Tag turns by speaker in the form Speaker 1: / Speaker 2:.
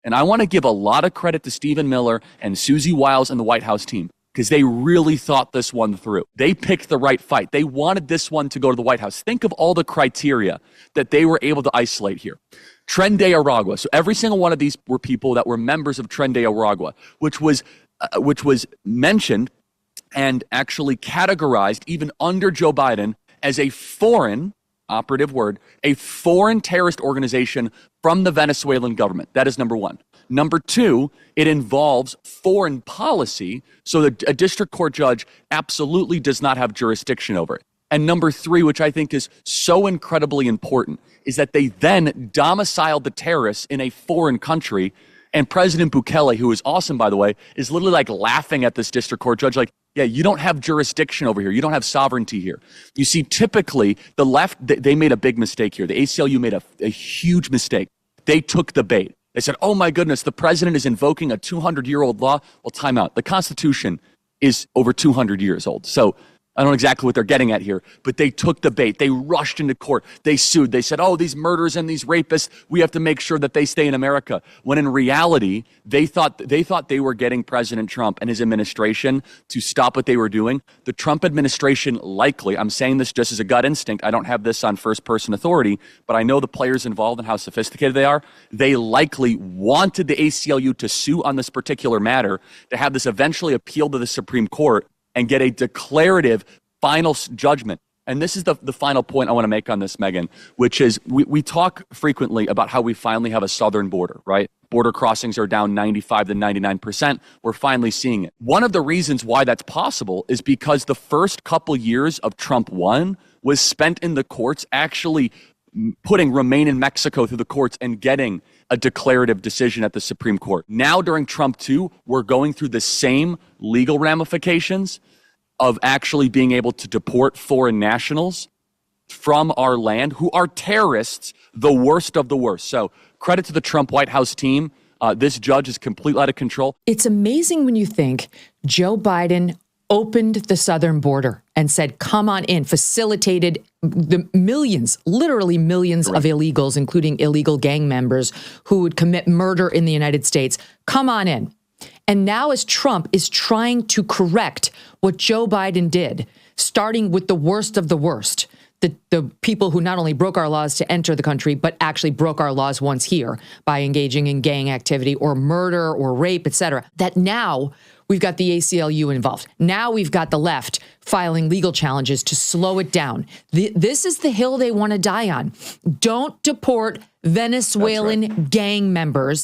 Speaker 1: And I want to give a lot of credit to Stephen Miller and Susie Wiles and the White House team, because they really thought this one through. They picked the right fight. They wanted this one to go to the White House. Think of all the criteria that they were able to isolate here. Tren de Aragua. So every single one of these were people that were members of Tren de Aragua, which was mentioned and actually categorized even under Joe Biden as a foreign, operative word, a foreign terrorist organization from the Venezuelan government. That is number one. Number two, it involves foreign policy, so that a district court judge absolutely does not have jurisdiction over it. And number three, which I think is so incredibly important, is that they then domiciled the terrorists in a foreign country. And President Bukele, who is awesome, by the way, is literally like laughing at this district court judge, like, yeah, you don't have jurisdiction over here. You don't have sovereignty here. You see, typically, the left, they made a big mistake here. The ACLU made a huge mistake. They took the bait. They said, oh my goodness, the president is invoking a 200-year-old law. Well, time out. The Constitution is over 200 years old. So I don't know exactly what they're getting at here, but they took the bait. They rushed into court. They sued. They said, oh, these murderers and these rapists, we have to make sure that they stay in America. When in reality, they thought they were getting President Trump and his administration to stop what they were doing. The Trump administration likely, I'm saying this just as a gut instinct, I don't have this on first-person authority, but I know the players involved and how sophisticated they are. They likely wanted the ACLU to sue on this particular matter, to have this eventually appealed to the Supreme Court, and get a declarative final judgment. And this is the final point I want to make on this, Megyn, which is we talk frequently about how we finally have a southern border, right? Border crossings are down 95 to 99%. We're finally seeing it. One of the reasons why that's possible is because the first couple years of Trump 1 was spent in the courts actually putting Remain in Mexico through the courts and getting a declarative decision at the Supreme Court. Now, during Trump 2, we're going through the same legal ramifications of actually being able to deport foreign nationals from our land who are terrorists, the worst of the worst. So credit to the Trump White House team. This judge is completely out of control.
Speaker 2: It's amazing when you think Joe Biden opened the southern border and said, come on in, facilitated the millions, literally millions of illegals, including illegal gang members who would commit murder in the United States. Come on in. And now as Trump is trying to correct what Joe Biden did, starting with the worst of the worst, the people who not only broke our laws to enter the country, but actually broke our laws once here by engaging in gang activity or murder or rape, et cetera, that now we've got the ACLU involved. Now we've got the left filing legal challenges to slow it down. This is the hill they want to die on. Don't deport Venezuelan gang members